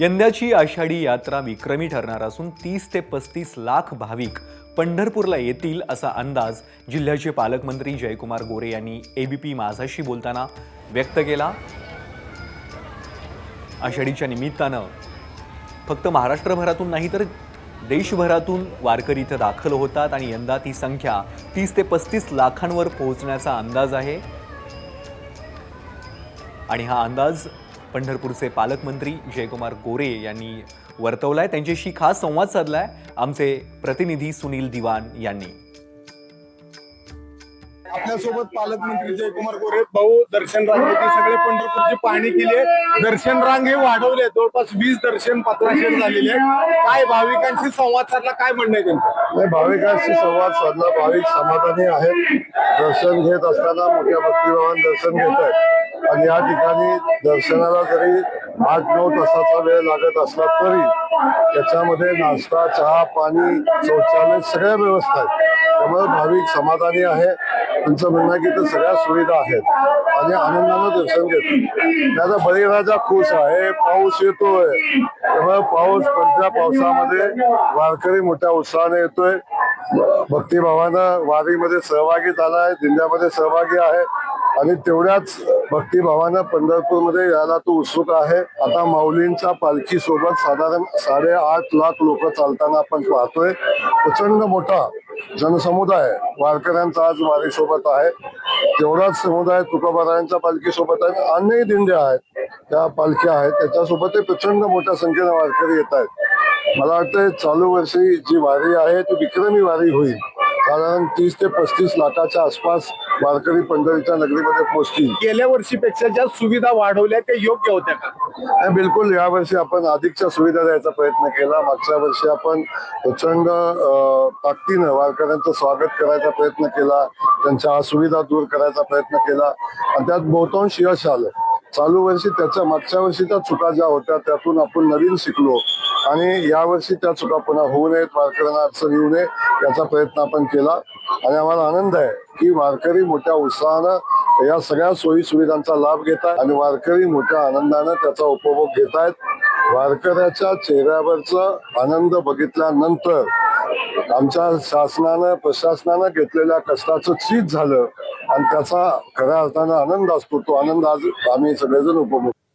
यंदाची आषाढी यात्रा विक्रमी ठरणार असून 30 ते 35 लाख भाविक पंढरपूरला येतील असा अंदाज जिल्ह्याचे पालकमंत्री जयकुमार गोरे यांनी एबीपी माझाशी बोलताना व्यक्त केला। आषाढीच्या निमित्तानं फक्त महाराष्ट्रभरातून नाही तर देशभरातून वारकरी इथं दाखल होतात आणि यंदा ती संख्या 30 ते 35 लाखांवर पोहोचण्याचा अंदाज आहे। आणि हा अंदाज पंढरपूरचे पालकमंत्री जयकुमार गोरे यांनी वर्तवलाय। त्यांच्याशी खास संवाद साधलाय आमचे प्रतिनिधी सुनील दिवान यांनी। आपल्यासोबत पालकमंत्री जयकुमार गोरे भाऊ दर्शन रांगेची सगळे पंढरपूरची पाहणी केली आहे। दर्शन रांगे वाढवले, जवळपास 20 दर्शन पत्राशेर झालेले आहे। काय भाविकांशी संवाद साधला, काय म्हणणं आहे त्यांचं? भाविकांशी संवाद साधला, भाविक समाधानी आहेत। दर्शन घेत असताना मोठ्या भक्तिभावाने दर्शन घेत आहेत आणि या ठिकाणी दर्शनाला जरी 8-9 तासाचा वेळ लागत असला तरी त्याच्यामध्ये नाश्ता, चहा, पाणी, शौचालय सगळ्या व्यवस्था आहेत। त्यामुळे भाविक समाधानी आहे। त्यांचं म्हणणं आहे की तर सगळ्या सुविधा आहेत आणि आनंदानं दर्शन घेतात। त्याचा बळीराजा खुश आहे, पाऊस येतोय, त्यामुळे पडत्या पावसामध्ये वारकरी मोठ्या उत्साहाने येतोय। भक्तिभावानं वारीमध्ये सहभागी झालाय, दिंड्यामध्ये सहभागी आहे आणि तेवढ्याच भक्तिभावानं पंढरपूरमध्ये यायला तो उत्सुक आहे। आता माऊलींच्या पालखी सोबत साधारण 8.5 लाख लोक चालताना आपण पाहतोय। प्रचंड मोठा जनसमुदाय वारकऱ्यांचा आज वारी सोबत आहे। तेवढाच समुदाय तुकोबारायांच्या पालखी सोबत आहे। अनेक दिंड्या आहेत, त्या पालख्या आहेत, त्याच्यासोबत प्रचंड मोठ्या संख्येने वारकरी येत आहेत। मला वाटतं चालू वर्षी जी वारी आहे ती विक्रमी वारी होईल। साधारण 30 ते 35 लाखाच्या आसपास वारकरी पंढरीच्या नगरीमध्ये पोहोचतील। गेल्या वर्षीपेक्षा ज्या सुविधा वाढवल्या त्या योग्य होत्या का? बिलकुल, यावर्षी आपण अधिकच्या सुविधा द्यायचा प्रयत्न केला। मागच्या वर्षी आपण प्रचंड ताकदीनं वारकऱ्यांचं स्वागत करायचा प्रयत्न केला, त्यांच्या असुविधा दूर करायचा प्रयत्न केला आणि त्यात बहुतांश यश आलं। चालू वर्षी मागच्या वर्षीच्या चुका ज्या होत्या त्यातून आपण नवीन शिकलो आणि यावर्षी त्या चुका पुन्हा होऊ नयेत, वारकऱ्यांना अडचण येऊ नये याचा प्रयत्न आपण केला आणि आम्हाला आनंद आहे की वारकरी मोठ्या उत्साहानं या सगळ्या सोयी सुविधांचा लाभ घेत आहेत आणि वारकरी मोठ्या आनंदानं त्याचा उपभोग घेत आहेत। वारकऱ्याच्या चेहऱ्यावरचा आनंद बघितल्यानंतर आमच्या शासनानं प्रशासनानं घेतलेल्या कष्टाचं चीज झालं आणि त्याचा खऱ्या अर्थानं आनंद असतो। तो आनंद आज आम्ही सगळेजण उपभोग